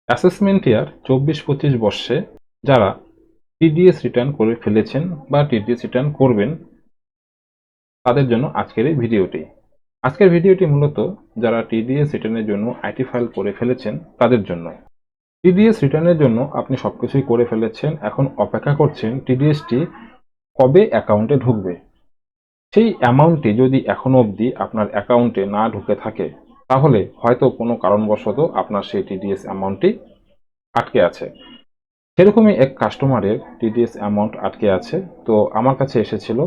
Assessment year ২৪-২৫ বর্ষে যারা TDS return করে ফেলেছেন বা টিডিএস রিটার্ন করবেন তাদের জন্য আজকের এই ভিডিওটি। আজকের ভিডিওটি মূলত যারা টিডিএস রিটার্নের জন্য আইটি ফাইল করে ফেলেছেন তাদের জন্য। টিডিএস রিটার্নের জন্য আপনি সবকিছুই করে ফেলেছেন, এখন অপেক্ষা করছেন টিডিএসটি কবে অ্যাকাউন্টে ঢুকবে। সেই অ্যামাউন্টটি যদি এখনো অবধি আপনার অ্যাকাউন্টে না ঢুকে থাকে তাহলে হয়তো কোনো কারণবশত আপনার সেই টিডিএস অ্যামাউন্টটি আটকে আছে। সেরকমই এক কাস্টমারের টিডিএস অ্যামাউন্ট আটকে আছে, তো আমার কাছে এসেছিল।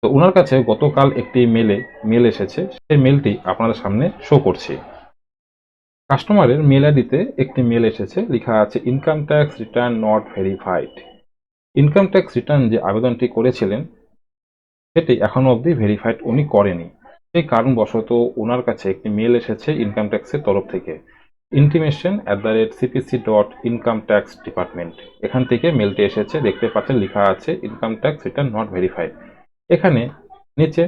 তো ওনার কাছে গতকাল একটি মেল এসেছে, সেই মেলটি আপনাদের সামনে শো করছি। কাস্টমারের মেল আইডিতে একটি মেল এসেছে, লেখা আছে income tax return not verified. Income tax return যে আবেদনটি করেছিলেন সেটি এখনো অবধি ভেরিফাইড উনি করেনি। সেই কারণবশত ওনার কাছে একটি মেল এসেছে ইনকাম ট্যাক্সের তরফ থেকে, intimation@cpc.incometax department। এখান থেকে মেলটি এসেছে, দেখতে পাচ্ছেন লেখা আছে income tax return not verified. এখানে নিচে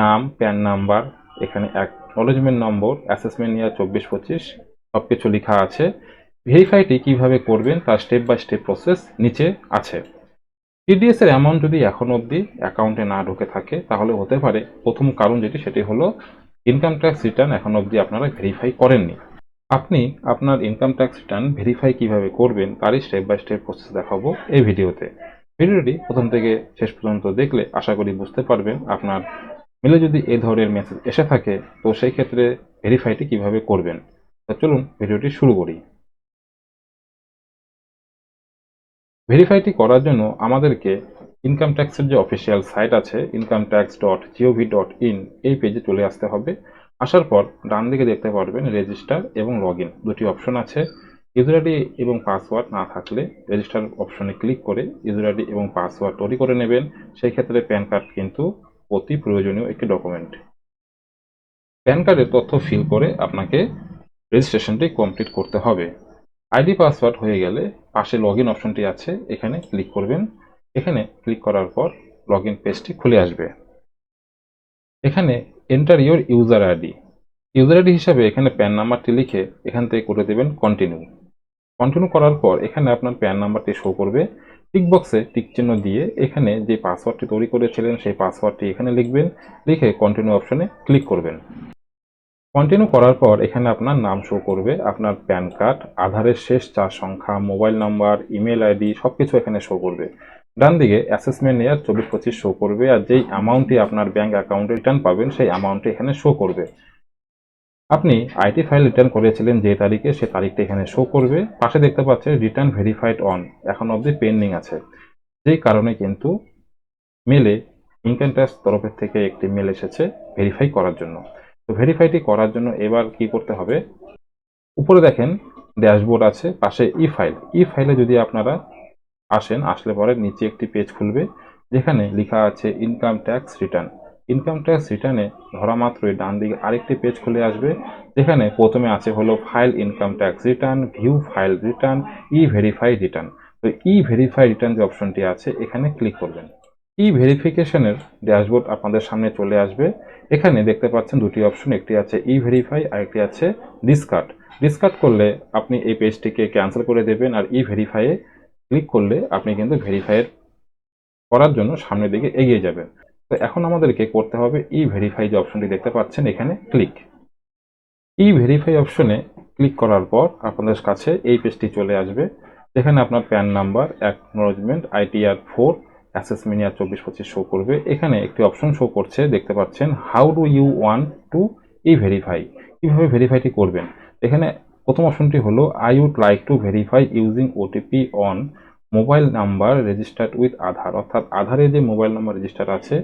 নাম, প্যান নাম্বার, এখানে অ্যাকনলেজমেন্ট নম্বর, অ্যাসেসমেন্ট ইয়ার ২৪-২৫ সবকিছু লেখা আছে। ভেরিফাইটি কিভাবে করবেন তার স্টেপ বাই স্টেপ প্রসেস নিচে আছে। টিডিএস এর অ্যামাউন্ট যদি এখন অবধি অ্যাকাউন্টে না ঢুকে থাকে তাহলে হতে পারে প্রথম কারণ সেটি হলো ইনকাম ট্যাক্স রিটার্ন এখন অবধি আপনারা ভেরিফাই করেননি। আপনি আপনার ইনকাম ট্যাক্স রিটার্ন ভেরিফাই কিভাবে করবেন তারই স্টেপ বাই স্টেপ প্রসেস দেখাবো এই ভিডিওতে। ভিডিওটি প্রথম থেকে শেষ পর্যন্ত দেখলে আশা করি বুঝতে পারবেন আপনার মেলে যদি এই ধরনের মেসেজ এসে থাকে তো সেই ক্ষেত্রে ভেরিফাইটি কিভাবে করবেন। তো চলুন ভিডিওটি শুরু করি। ভেরিফাইটি করার জন্য আমাদেরকে ইনকাম ট্যাক্সের যে অফিসিয়াল সাইট আছে incometax.gov.in এই পেজে চলে আসতে হবে। আসার পর ডান দিকে দেখতে পারবেন রেজিস্টার এবং লগ ইন দুটি অপশন আছে। ইউজার আইডি এবং পাসওয়ার্ড না থাকলে রেজিস্টার অপশনে ক্লিক করে ইউজার আইডি এবং পাসওয়ার্ড তৈরি করে নেবেন। সেই ক্ষেত্রে প্যান কার্ড কিন্তু অতি প্রয়োজনীয় একটি ডকুমেন্ট। প্যান কার্ডের তথ্য ফিল করে আপনাকে রেজিস্ট্রেশনটি কমপ্লিট করতে হবে। আইডি পাসওয়ার্ড হয়ে গেলে পাশে লগ ইন অপশনটি আছে, এখানে ক্লিক করবেন। এখানে ক্লিক করার পর লগ ইন পেজটি খুলে আসবে। এখানে enter your user ID. User ID হিসাবে এখানে প্যান নাম্বারটি লিখে এখান থেকে করে দেবেন কন্টিনিউ। কন্টিনিউ করার পর এখানে আপনার প্যান নাম্বারটি শো করবে। টিক বক্সে টিক চিহ্ন দিয়ে এখানে যে পাসওয়ার্ডটি তৈরি করেছিলেন সেই পাসওয়ার্ডটি এখানে লিখবেন, লিখে কন্টিনিউ অপশনে ক্লিক করবেন। কন্টিনিউ করার পর এখানে আপনার নাম শো করবে, আপনার প্যান কার্ড, আধারের শেষ 4 সংখ্যা, মোবাইল নাম্বার, ইমেল আইডি সবকিছু এখানে শো করবে। ডান দিকে অ্যাসেসমেন্ট ইয়ার ২৪-২৫ শো করবে, আর যেই অ্যামাউন্টটি আপনার ব্যাংক অ্যাকাউন্টে রিটার্ন পাবেন সেই অ্যামাউন্টটি এখানে শো করবে। আপনি আইটি ফাইল রিটার্ন করেছিলেন যে তারিখে সে তারিখটা এখানে শো করবে। পাশে দেখতে পাচ্ছেন রিটার্ন ভেরিফাইড অন, এখন অবধি পেন্ডিং আছে। যেই কারণে কিন্তু মেলে ইনকাম ট্যাক্স তরফের থেকে একটি মেল এসেছে ভেরিফাই করার জন্য। তো ভেরিফাইটি করার জন্য এবার কি করতে হবে, উপরে দেখেন ড্যাশবোর্ড আছে, পাশে ই ফাইলে যদি আপনারা আসেন, আসলে পরে নিচে একটি পেজ খুলবে যেখানে লেখা আছে income tax return. Income tax রিটার্নে ধরা মাত্রই ডান দিকে আরেকটি পেজ খুলে আসবে যেখানে প্রথমে আছে হলো file income tax return, view file return, e verify return. তো ই ভেরিফাই রিটার্ন যে অপশনটি আছে এখানে ক্লিক করবেন। ই ভেরিফিকেশনের ড্যাশবোর্ড আপনাদের সামনে চলে আসবে। এখানে দেখতে পাচ্ছেন দুটি অপশন, একটি আছে ই ভেরিফাই আর একটি আছে ডিসকার্ড। ডিসকার্ড করলে আপনি এই পেজটিকে ক্যান্সেল করে দেবেন, আর ই ভেরিফাইয়ে ক্লিক করলে আপনি কিন্তু ভেরিফাই করার জন্য সামনের দিকে এগিয়ে যাবেন। তো এখন আমাদেরকে করতে হবে ই ভেরিফাই যে অপশনটি দেখতে পাচ্ছেন এখানে ক্লিক। ই ভেরিফাই অপশনে ক্লিক করার পর আপনাদের কাছে এই পেজটি চলে আসবে যেখানে আপনার PAN number, acknowledgement, ITR 4, assessment year ২৪-২৫ শো করবে। এখানে একটি অপশন শো করছে দেখতে পাচ্ছেন how do you want to e verify, কিভাবে ভেরিফাইটি করবেন। এখানে প্রথম অপশনটি হলো I would like to verify using OTP on mobile number registered with Aadhaar, অর্থাৎ আধারে যে মোবাইল নাম্বার রেজিস্টার আছে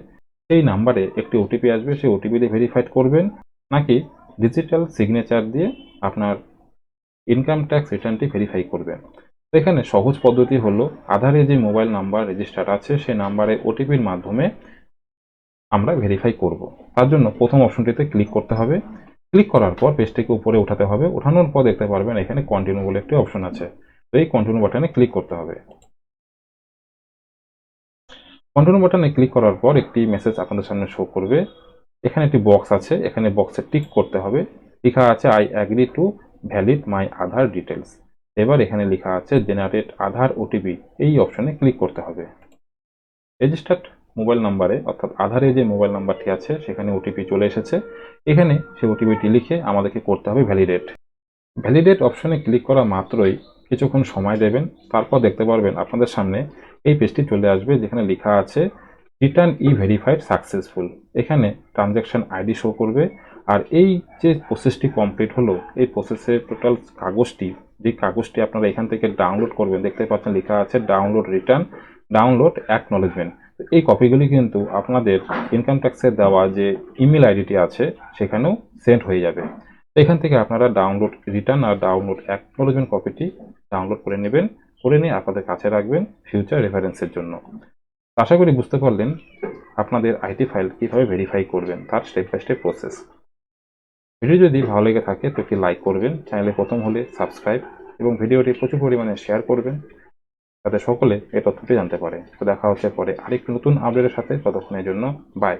সেই নাম্বারে একটি ওটিপি আসবে, সেই ওটিপি দিয়ে ভেরিফাইড করবেন, নাকি ডিজিটাল সিগনেচার দিয়ে আপনার ইনকাম ট্যাক্স রিটার্নটি ভেরিফাই করবেন। তো এখানে সহজ পদ্ধতি হলো আধারে যে মোবাইল নাম্বার রেজিস্টার আছে সেই নাম্বারে ওটিপির মাধ্যমে আমরা ভেরিফাই করব। তার জন্য প্রথম অপশনটিতে ক্লিক করতে হবে। ক্লিক করার পর পেজটিকে উপরে উঠাতে হবে, ওঠানোর পর দেখতে পারবেন এখানে কন্টিনিউ বলে একটি অপশন আছে। তো এই কন্টিনিউ বাটনে ক্লিক করতে হবে। কন্টিনিউ বাটনে ক্লিক করার পর একটি মেসেজ আপনাদের সামনে শো করবে। এখানে একটি বক্স আছে, এখানে বক্সে টিক করতে হবে, লেখা আছে I agree to valid my Aadhaar details. এবার এখানে লেখা আছে জেনারেট আধার ওটিপি, এই অপশনে ক্লিক করতে হবে। রেজিস্টার্ড মোবাইল নাম্বারে অর্থাৎ আধারে যে মোবাইল নাম্বারটি আছে সেখানে ওটিপি চলে এসেছে। এখানে সেই ওটিপিটি লিখে আমাদেরকে করতে হবে ভ্যালিডেট। ভ্যালিডেট অপশনে ক্লিক করা মাত্রই কিছুক্ষণ সময় দেবেন, তারপর দেখতে পারবেন আপনাদের সামনে এই পেজটি চলে আসবে যেখানে লেখা আছে রিটার্ন ই ভেরিফাইড সাকসেসফুল। এখানে ট্রানজ্যাকশন আইডি শো করবে। আর এই যে প্রসেসটি কমপ্লিট হলো, এই প্রসেসের টোটাল কাগজটি, যে কাগজটি আপনারা এখান থেকে ডাউনলোড করবেন, দেখতে পাচ্ছেন লেখা আছে ডাউনলোড রিটার্ন, ডাউনলোড অ্যাকনলেজমেন্ট। এই কপিগুলি কিন্তু আপনাদের ইনকাম ট্যাক্সের দেওয়া যে ইমেল আইডিটি আছে সেখানেও সেন্ড হয়ে যাবে। এখান থেকে আপনারা ডাউনলোড রিটার্ন আর ডাউনলোড অ্যাকনলেজমেন্ট কপিটি ডাউনলোড করে নেবেন, করে নিয়ে আপনাদের কাছে রাখবেন ফিউচার রেফারেন্সের জন্য। আশা করি বুঝতে পারলেন আপনাদের আইটি ফাইল কিভাবে ভেরিফাই করবেন তার step by step process. Video যদি ভালো লেগে থাকে তো একটি লাইক করবেন, চ্যানেলে প্রথম হলে সাবস্ক্রাইব এবং ভিডিওটি প্রচুর পরিমাণে শেয়ার করবেন যাতে সকলে এই তথ্যটি জানতে পারে। তো দেখা হচ্ছে পরে আরেকটি নতুন আপডেটের সাথে, ততক্ষণের জন্য বাই।